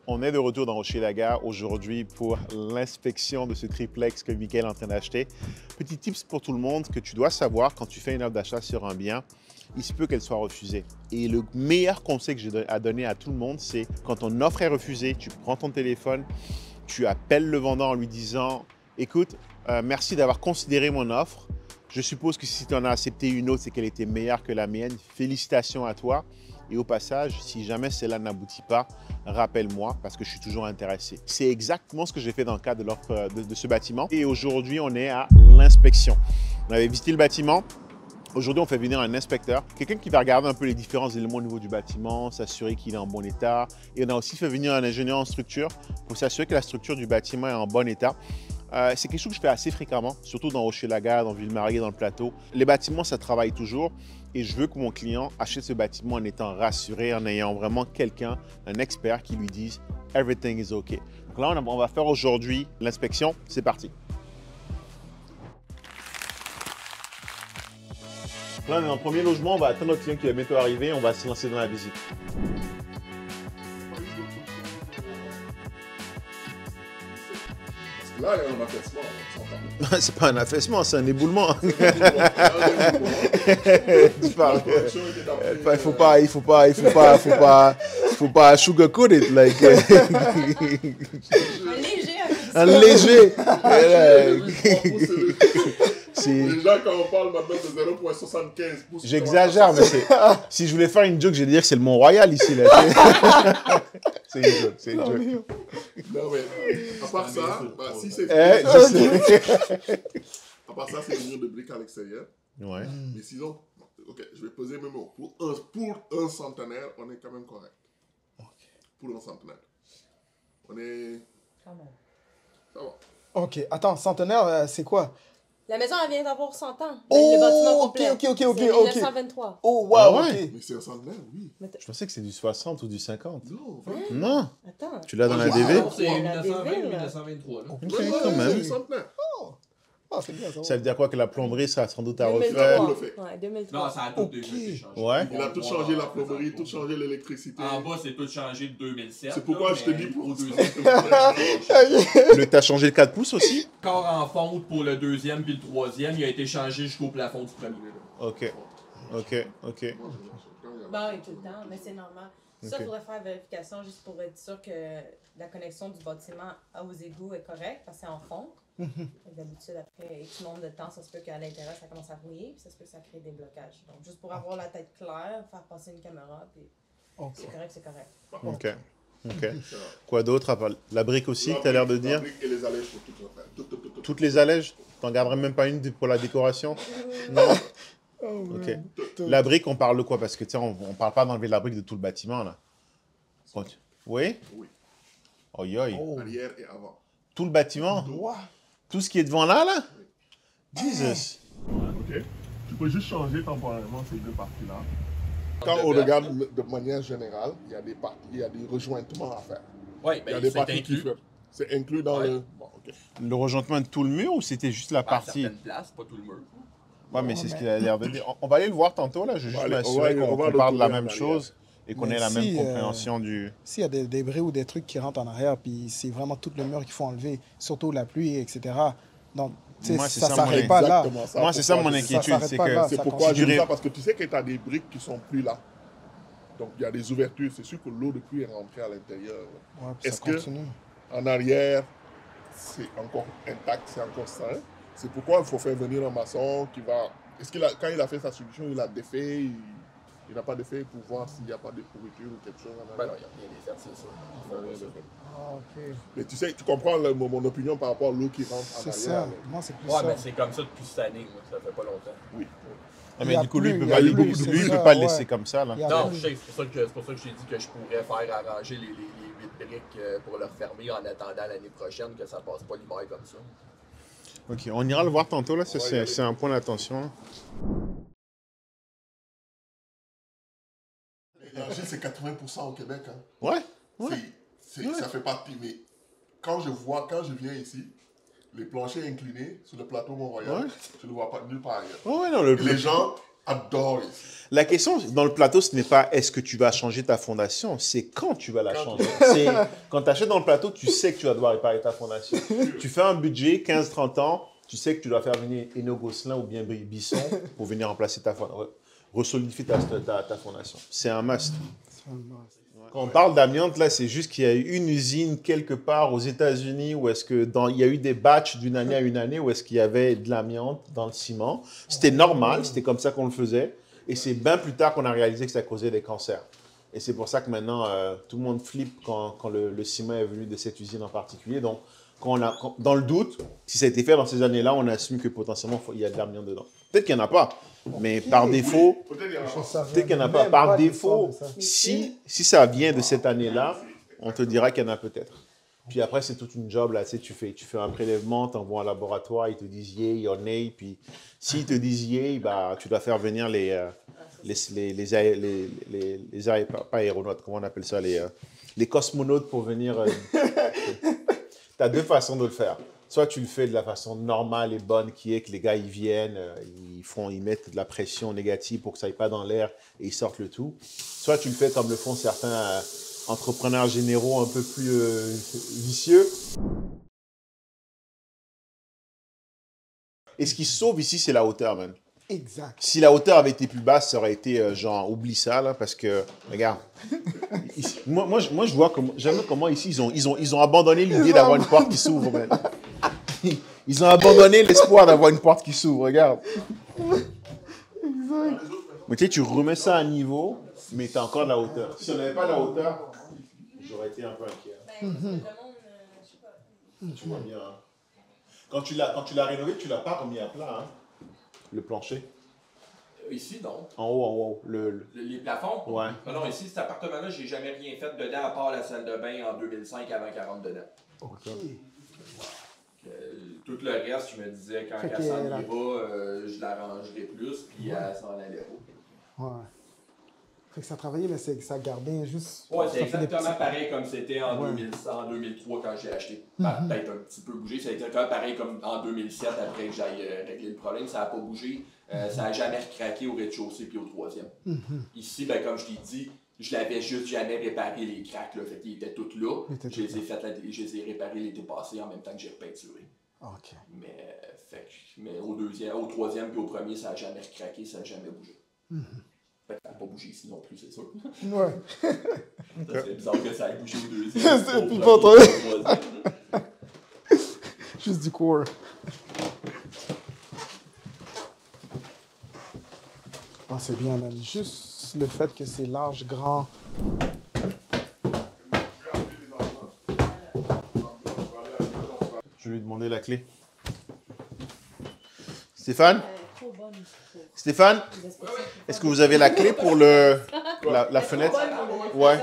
On est de retour dans Hochelaga aujourd'hui pour l'inspection de ce triplex que Michael est en train d'acheter. Petit tips pour tout le monde que tu dois savoir quand tu fais une offre d'achat sur un bien, il se peut qu'elle soit refusée. Et le meilleur conseil que j'ai à donner à tout le monde, c'est quand ton offre est refusée, tu prends ton téléphone, tu appelles le vendeur en lui disant « Écoute, merci d'avoir considéré mon offre. Je suppose que si tu en as accepté une autre, c'est qu'elle était meilleure que la mienne. Félicitations à toi. Et au passage, si jamais cela n'aboutit pas, rappelle-moi parce que je suis toujours intéressé. » C'est exactement ce que j'ai fait dans le cadre de l'offre de ce bâtiment. Et aujourd'hui, on est à l'inspection. On avait visité le bâtiment. Aujourd'hui, on fait venir un inspecteur, quelqu'un qui va regarder un peu les différents éléments au niveau du bâtiment, s'assurer qu'il est en bon état. Et on a aussi fait venir un ingénieur en structure pour s'assurer que la structure du bâtiment est en bon état. C'est quelque chose que je fais assez fréquemment, surtout dans Hochelaga, dans Ville-Marie, dans le plateau. Les bâtiments, ça travaille toujours et je veux que mon client achète ce bâtiment en étant rassuré, en ayant vraiment quelqu'un, un expert qui lui dise « Everything is OK ». Donc là, on va faire aujourd'hui l'inspection. C'est parti. Là, on est dans le premier logement, on va attendre notre client qui va bientôt arriver, on va se lancer dans la visite. Là, il y a un affaissement. C'est pas un affaissement, c'est un éboulement. Tu parles. Il faut pas sugarcoat it, like. Un léger. Déjà, quand on parle maintenant de 0,75 pouces. J'exagère, mais si je voulais faire une joke, j'ai dire que c'est le Mont-Royal ici. Là. C'est une joke, c'est une joke. Non, mais à part ça, si c'est. À part ça, c'est une mur de briques à l'extérieur. Ouais. Mais sinon, ok, je vais poser mes mots. Pour un centenaire, on est quand même correct. Okay. Pour un centenaire. On est. Quand même. Ça va. Ok, attends, centenaire, c'est quoi? La maison, elle vient d'avoir 100 ans. Oh, le bâtiment complet. ok. C'est 1923. Oh, wow, Ah ouais? ok. Mais c'est un centenaire, oui. Je pensais que c'est du 60 ou du 50. Non, Non. Attends. Tu l'as dans la Wow. DV? C'est La 1920 DV, ou là. 1923. Là. Ok, ouais, quand même. c'est un centenaire. Ah, c'est bien ça. Ça veut dire quoi que la plomberie, ça a sans doute à 2003. refaire? On le fait. Ouais, Non, 2003. ça a tout Ok. déjà été changé. Ouais. Il a tout changé, la plomberie, tout changé l'électricité. En bas, c'est tout changé de 2007. C'est pourquoi là, je te mais dis pour- au deuxième. T'as changé le 4 pouces aussi? Encore en fonte pour le deuxième puis le troisième, il a été changé jusqu'au plafond du premier. Là. Ok. Bah oui, tout le temps, mais c'est normal. Ça, Ok. il faudrait faire vérification juste pour être sûr que la connexion du bâtiment aux égouts est correcte, parce que c'est en fonte. D'habitude, après X nombre de temps, ça se peut qu'à l'intérieur, ça commence à rouiller, puis ça se peut que ça crée des blocages. Donc, juste pour avoir la tête claire, faire passer une caméra, puis c'est correct. Ok. Quoi d'autre à part la brique aussi, tu as l'air de dire? La brique et les allèges pour tout refaire. Tout. Toutes les allèges? T'en garderais même pas une pour la décoration? Non? Ok. La brique, on parle de quoi? Parce que tu sais, on parle pas d'enlever la brique de tout le bâtiment là. Oui? Oui. Oi, oi. Oh. Arrière et avant. Tout le bâtiment? Wow. Tout ce qui est devant là? Jesus. Ok. Tu peux juste changer temporairement ces deux parties-là. Quand on regarde de manière générale, il y a des parties, il y a des rejointements à faire. Oui, Il y a ben, des c'est parties qui inclus. font. C'est inclus dans Ouais. le. Bon, ok. Le rejointement de tout le mur ou c'était juste la À partie? certaines places, pas tout le mur. Ouais, mais c'est ce qu'il a l'air de dire. On va aller le voir tantôt là. Je veux juste On va aller- m'assurer on va qu'on parle de la retourner même en chose et qu'on Mais ait la même si, compréhension du. S'il y a des débris ou des trucs qui rentrent en arrière, puis c'est vraiment tout le mur qu'il faut enlever, surtout la pluie, etc. Donc, tu sais, Moi, c'est ça ça, s'arrête mon pas là. Exactement ça. Moi, c'est ça Pourquoi mon je dis inquiétude, s'arrête c'est pas là. que C'est Ça pourquoi je continue. dis ça, parce que tu sais que tu as des briques qui sont plus là. Donc il y a des ouvertures. C'est sûr que l'eau de pluie est rentrée à l'intérieur. Ouais, puis Est-ce ça que- continue. En arrière, c'est encore intact, c'est encore sain. C'est pourquoi il faut faire venir un maçon qui va. Est-ce qu'il a, quand il a fait sa solution, il a défait, il n'a pas défait pour voir s'il n'y a pas de pourriture ou quelque chose. Ben non, il n'y a rien des faire, c'est ça. Ah, ok. Mais tu sais, tu comprends mon opinion par rapport à l'eau qui rentre en C'est arrière. ça. là. Moi, c'est plus Ouais, ça. mais c'est comme ça depuis cette année, moi. Ça fait pas longtemps. Oui. Ah, Il y mais a du coup, lui, il plus, peut il y a pas, lui, plus, c'est il peut ça, pas le ouais. laisser comme ça là. Il y a Non, plus. je sais, c'est pour ça que j'ai dit que je pourrais faire arranger les 8 briques pour le refermer en attendant l'année prochaine, que ça passe pas l'hiver comme ça. Ok, on ira le voir tantôt là. Ça, On va y aller. c'est un point d'attention. L'énergie, c'est 80% au Québec. Hein. Ouais. Ouais. Ça fait partie. Mais quand je viens ici, les planchers inclinés sur le plateau Mont-Royal, Ouais. je ne le vois pas nulle part ailleurs. Ouais, non, le. Et les gens, adore ici. La question dans le plateau, ce n'est pas est-ce que tu vas changer ta fondation, c'est quand tu vas la changer. Quand tu achètes dans le plateau, tu sais que tu vas devoir réparer ta fondation. Tu fais un budget, 15-30 ans, tu sais que tu dois faire venir Eno Gosselin ou bien Bisson pour venir remplacer ta fondation, resolidifier ta fondation. C'est un must. Quand on parle d'amiante, là, c'est juste qu'il y a eu une usine quelque part aux États-Unis où est-ce que il y a eu des batchs d'une année à une année où est-ce qu'il y avait de l'amiante dans le ciment. C'était normal, c'était comme ça qu'on le faisait. Et c'est bien plus tard qu'on a réalisé que ça causait des cancers. Et c'est pour ça que maintenant, tout le monde flippe quand le ciment est venu de cette usine en particulier. Donc, dans le doute, si ça a été fait dans ces années-là, on assume que potentiellement, il y a de l'amiante dedans. Peut-être qu'il n'y en a pas, mais par défaut, peut-être qu'il n'y en a pas. Par défaut, si ça vient de cette année-là, on te dira qu'il y en a peut-être. Puis après, c'est toute une job, là, tu sais, tu fais un prélèvement, tu envoies un laboratoire, ils te disent « yay », or « nay », puis s'ils te disent « yay », bah, tu dois faire venir pas aéronautes, comment on appelle ça, les cosmonautes pour venir. Tu as deux façons de le faire. Soit tu le fais de la façon normale et bonne, qui est que les gars, ils viennent, ils mettent de la pression négative pour que ça aille pas dans l'air et ils sortent le tout. Soit tu le fais comme le font certains entrepreneurs généraux un peu plus vicieux. Et ce qui se sauve ici, c'est la hauteur, man. Exact. Si la hauteur avait été plus basse, ça aurait été genre, oublie ça, là, parce que, regarde, ici, moi, je vois j'aime comment ici, ils ont abandonné l'idée d'avoir une porte qui s'ouvre, man. Ils ont abandonné l'espoir d'avoir une porte qui s'ouvre, regarde. Exact. Mais tu sais, tu remets ça à niveau, mais tu as encore de la hauteur. Si on n'avait pas de la hauteur, j'aurais été un peu inquiet. Le monde, je sais pas. Tu vois bien. Hein. Quand tu l'as rénové, tu l'as pas remis à plat, hein, le plancher. Ici, non. En haut. Les plafonds? Ouais. Non, ici, cet appartement-là, j'ai jamais rien fait dedans à part la salle de bain en 2005 avant 40 dedans. OK. Tout le reste, je me disais, quand elle s'en ira, je l'arrangerai plus, puis elle s'en allait pas. Ouais. Fait que ça travaillait, mais ça gardait juste... Ouais, c'est ça fait des exactement petits- pareil comme c'était en 2003 quand j'ai acheté. Peut-être un petit peu bougé. Ça a été pareil comme en 2007 après que j'aille régler le problème. Ça n'a pas bougé. Ça n'a jamais recraqué au rez-de-chaussée puis au troisième. Ici, ben, comme je t'ai dit, je l'avais juste jamais réparé les cracks. Là. Fait qu'ils étaient tous là. Je les ai réparés l'été passé en même temps que j'ai repeinturé. OK. Mais au troisième puis au premier, ça n'a jamais recraqué, ça n'a jamais bougé. Ça n'a pas bougé ici non plus, c'est sûr. Ouais. Ça serait bizarre que ça ait bougé au deuxième. C'est au pas premier, trop. au troisième. Juste du corps. Ah, c'est bien, man. Juste le fait que c'est large, grand. Je vais lui demander la clé. Stéphane? Trop bonne. Stéphane? Est-ce que vous avez la clé pour la fenêtre? Ouais.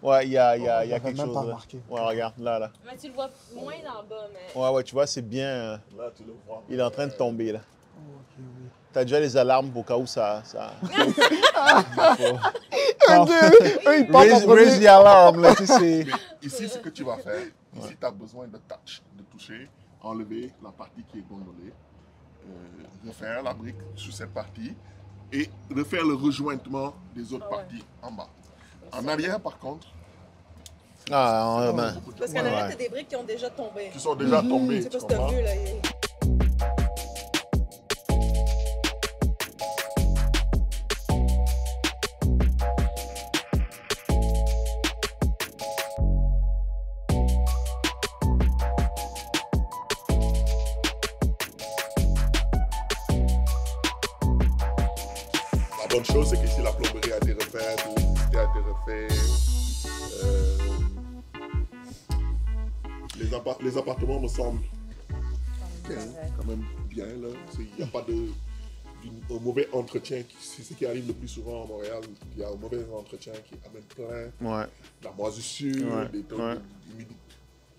Ouais, il y a quelque même chose. pas Là. remarqué. Ouais, regarde, là. Mais tu le vois moins dans le bas, mais. Ouais, tu vois, c'est bien. Là, tu le vois. Il est en train de tomber, là. Oh, OK, oui. T'as déjà les alarmes pour cas où ça... Raise the alarm, là, tu sais. Mais ici, ce que tu vas faire, ici, tu as besoin de toucher, enlever la partie qui est gondolée, refaire la brique sur cette partie et refaire le rejointement des autres parties en bas. En arrière, par contre, Ah, ben... Parce qu'en arrière, t'as des briques qui ont déjà tombé. qui sont déjà tombées. Je sais pas tu si t'as comprends? vu, là. La bonne chose, c'est qu'ici, la plomberie a été refaite, l'électricité a été refaite. Les appartements me semblent bien, quand même bien. Là. Il n'y a pas un mauvais entretien. C'est ce qui arrive le plus souvent à Montréal. Il y a un mauvais entretien qui amène plein Ouais. de la moisissure, des trucs ouais. d'humidité.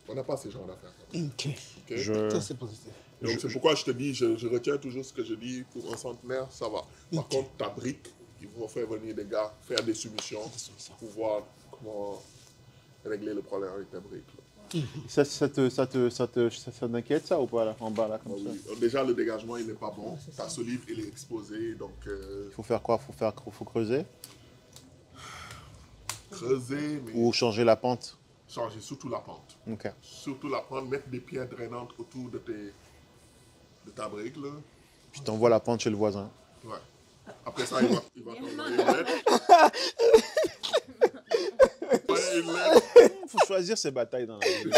On n'a pas ces genres d'affaires. OK. Ok? Ça, c'est positif. Donc c'est pourquoi je te dis, je retiens toujours ce que je dis, pour un centenaire, ça va. Par contre, ta brique, il faut faire venir des gars, faire des soumissions pour voir comment régler le problème avec ta brique. Là. Ça t'inquiète ça ou pas là, en bas là comme ça? Oui. Déjà, le dégagement, il n'est pas bon. Ta solive, il est exposé. Donc, Il faut faire quoi? Faut creuser? creuser, mais Ou changer la pente? changer surtout la pente. Ok. Surtout la pente, mettre des pierres drainantes autour de ta brique. Là. Puis t'envoies la pente chez le voisin. Ouais. Après ça, il va t'envoyer une lettre. Il faut choisir ses batailles dans la vie.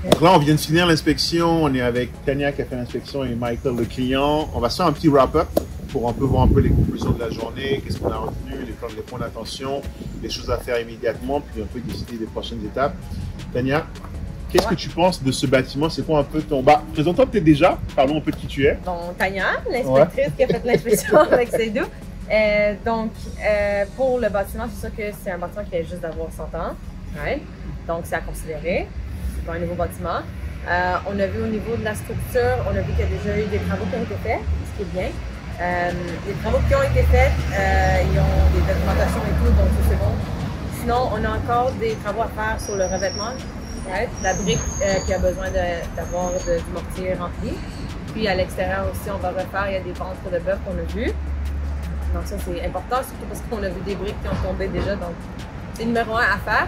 Donc là, on vient de finir l'inspection. On est avec Tania qui a fait l'inspection et Michael, le client. On va se faire un petit wrap-up pour un peu voir un peu les conclusions de la journée, qu'est-ce qu'on a retenu, les points d'attention, les choses à faire immédiatement, puis un peu décider des prochaines étapes. Tania, qu'est-ce que tu penses de ce bâtiment? C'est quoi un peu ton... Présente-toi peut-être déjà, parlons un peu de qui tu es. Donc, Tania, l'inspectrice qui a fait l'inspection avec Seydou. Pour le bâtiment, c'est sûr que c'est un bâtiment qui vient juste d'avoir 100 ans. Ouais. Donc, c'est à considérer. C'est pas un nouveau bâtiment. On a vu au niveau de la structure, on a vu qu'il y a déjà eu des travaux qui ont été faits, ce qui est bien. Les travaux qui ont été faits, ils ont des documentations et tout, donc c'est bon. Sinon, on a encore des travaux à faire sur le revêtement. Ouais. La brique qui a besoin d'avoir du mortier rempli. Puis à l'extérieur aussi, on va refaire, il y a des ventres de bœuf qu'on a vus. Donc ça, c'est important, surtout parce qu'on a vu des briques qui ont tombé déjà. Donc, c'est numéro 1 à faire.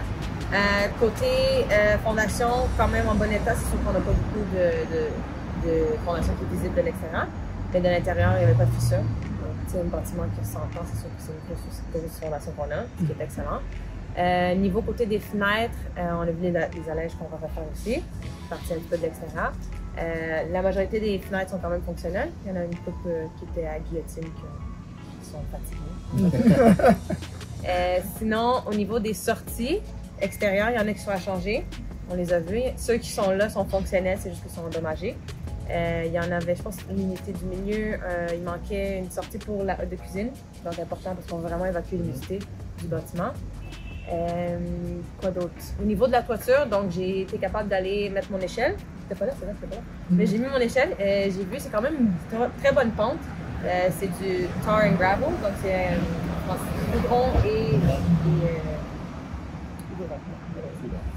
Côté fondation, quand même en bon état, c'est sûr qu'on n'a pas beaucoup de fondation qui est visible de l'extérieur. Mais de l'intérieur, il n'y avait pas de fissure. Donc, c'est un bâtiment qui a 100 ans, c'est sûr que c'est une grosse fondation qu'on a, ce qui est excellent. Niveau côté des fenêtres, on a vu les allèges qu'on va refaire aussi, partie un petit peu de l'extérieur. La majorité des fenêtres sont quand même fonctionnelles. Il y en a une couple qui était à guillotine qui sont fatiguées. Sinon, au niveau des sorties extérieures, il y en a qui sont à changer. On les a vus. Ceux qui sont là sont fonctionnels, c'est juste qu'ils sont endommagés. Il y en avait, je pense, l'unité du milieu. Il manquait une sortie pour la hotte de cuisine. Donc important parce qu'on veut vraiment évacuer l'humidité du bâtiment. Quoi d'autre? Au niveau de la toiture, donc j'ai été capable d'aller mettre mon échelle. C'était pas là, c'est vrai, c'était pas là. Mais j'ai mis mon échelle, j'ai vu, c'est quand même une très bonne pente. C'est du tar and gravel, donc c'est goudron et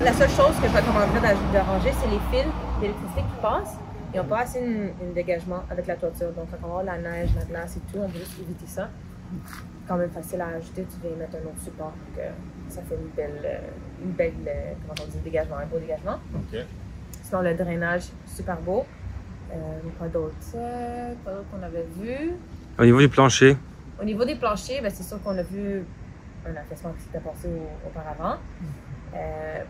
la seule chose que je recommanderais d'arranger, c'est les fils d'électricité qui passent. Ils n'ont pas assez un dégagement avec la toiture. Donc, quand on va avoir la neige, la glace et tout, on veut juste éviter ça. Quand même facile à ajouter, tu viens mettre un autre support pour que ça fait une belle comment on dit, dégagement, un beau dégagement. Okay. Sinon, le drainage, super beau. Quoi d'autre qu'on avait vu? Au niveau du plancher? Au niveau des planchers, c'est sûr qu'on a vu un affaissement qui s'était passé auparavant.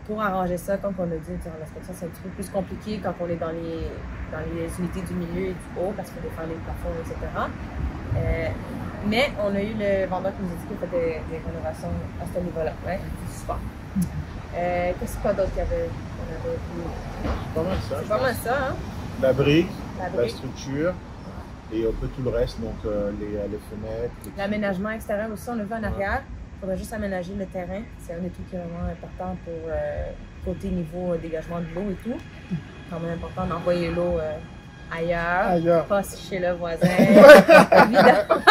Pour arranger ça, comme on a dit durant l'inspection, c'est un petit peu plus compliqué quand on est dans les unités du milieu et du haut parce qu'il faut défendre les plafonds, etc. Mais on a eu le vendeur qui nous a dit qu'il fait des rénovations à ce niveau-là. Ouais, c'est super. Qu'est-ce d'autre qu'il y avait? C'est pas mal ça. C'est pas mal ça, hein? La brique, la structure et un peu tout le reste, donc les fenêtres. L'aménagement extérieur aussi, on l'a vu en arrière. Il faudrait juste aménager le terrain. C'est un des trucs qui est vraiment important pour côté niveau dégagement de l'eau et tout. C'est quand même important d'envoyer l'eau ailleurs, pas chez le voisin. Évidemment.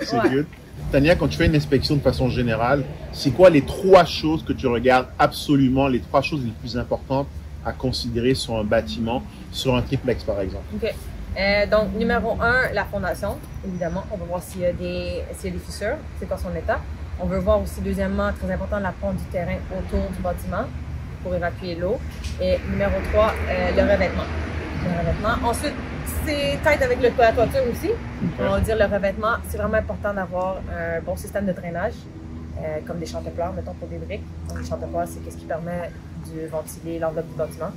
C'est good. Tania, quand tu fais une inspection de façon générale, c'est quoi les 3 choses que tu regardes absolument, les 3 choses les plus importantes à considérer sur un bâtiment, sur un triplex par exemple? OK. Donc, numéro 1, la fondation, évidemment. On va voir s'il y a des fissures, c'est quoi son état. On veut voir aussi, deuxièmement, très important, la pente du terrain autour du bâtiment pour évacuer l'eau. Et numéro 3, le revêtement. Ensuite, c'est tête avec la toiture aussi. Okay. On va dire le revêtement, c'est vraiment important d'avoir un bon système de drainage, comme des chantepleurs, mettons, pour des briques. Donc, les chantepleurs, c'est ce qui permet de ventiler l'enveloppe du bâtiment.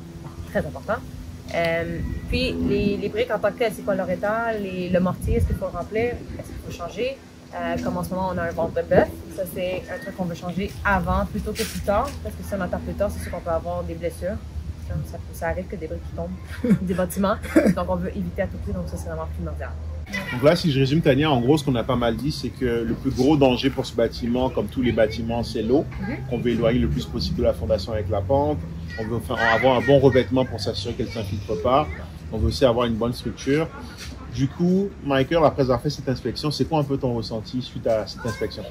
Très important. Puis, les briques en tant que telles, c'est quoi leur état? Le mortier, est-ce qu'il faut remplir? Est-ce qu'il faut changer? Comme en ce moment, on a un ventre de bœuf. Ça, c'est un truc qu'on veut changer avant plutôt que plus tard. Parce que si on attend plus tard, c'est sûr qu'on peut avoir des blessures. Ça arrive que des briques qui tombent des bâtiments. Donc, on veut éviter à tout prix. Donc, ça, c'est vraiment primordial. Donc là, si je résume, Tania, en gros, ce qu'on a pas mal dit, c'est que le plus gros danger pour ce bâtiment, comme tous les bâtiments, c'est l'eau. On veut éloigner le plus possible de la fondation avec la pente. On veut avoir un bon revêtement pour s'assurer qu'elle ne s'infiltre pas. On veut aussi avoir une bonne structure. Du coup, Michael, après avoir fait cette inspection, c'est quoi un peu ton ressenti suite à cette inspection?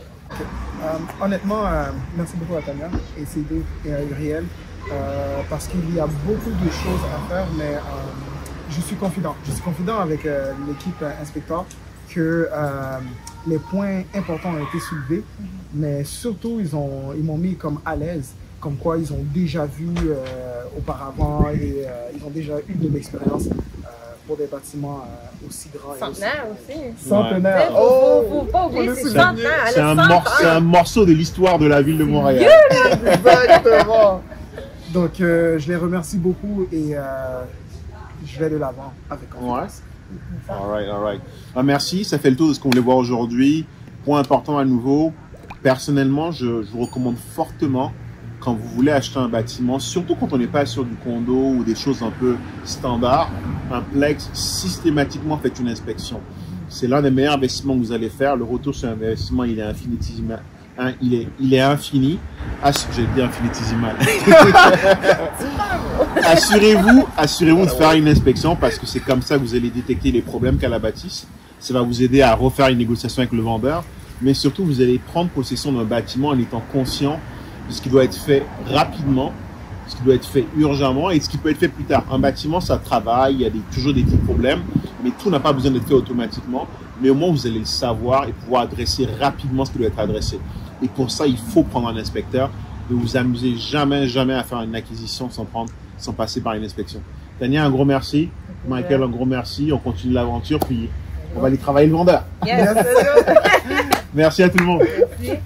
Honnêtement, merci beaucoup à Tania et Cédric et à Uriel parce qu'il y a beaucoup de choses à faire, mais je suis confident. Je suis confident avec l'équipe inspecteur que les points importants ont été soulevés, mais surtout, ils m'ont mis comme à l'aise, comme quoi ils ont déjà vu auparavant et ils ont déjà eu de l'expérience pour des bâtiments aussi grands. Centenaire aussi. Centenaire. Oh, faut pas oublier, c'est centenaire. C'est un morceau de l'histoire de la ville de Montréal. Exactement. Donc, je les remercie beaucoup et je vais de l'avant avec confiance. Ouais. All right. Merci, ça fait le tour de ce qu'on voulait voir aujourd'hui. Point important à nouveau, personnellement, je vous recommande fortement quand vous voulez acheter un bâtiment, surtout quand on n'est pas sur du condo ou des choses un peu standards, un plex, systématiquement faites une inspection. C'est l'un des meilleurs investissements que vous allez faire. Le retour sur investissement, il est infinitésimal. Il est infini. J'ai dit infinitésimal. Assurez-vous de faire une inspection parce que c'est comme ça que vous allez détecter les problèmes qu'a la bâtisse. Ça va vous aider à refaire une négociation avec le vendeur. Mais surtout, vous allez prendre possession d'un bâtiment en étant conscient de ce qui doit être fait rapidement, ce qui doit être fait urgemment et ce qui peut être fait plus tard. Un bâtiment, ça travaille, il y a toujours des petits problèmes, mais tout n'a pas besoin d'être fait automatiquement. Mais au moins, vous allez le savoir et pouvoir adresser rapidement ce qui doit être adressé. Et pour ça, il faut prendre un inspecteur. Ne vous amusez jamais à faire une acquisition sans passer par une inspection. Tania, un gros merci. Michael, un gros merci. On continue l'aventure, puis on va aller travailler le vendeur. Yes. Merci à tout le monde. Merci.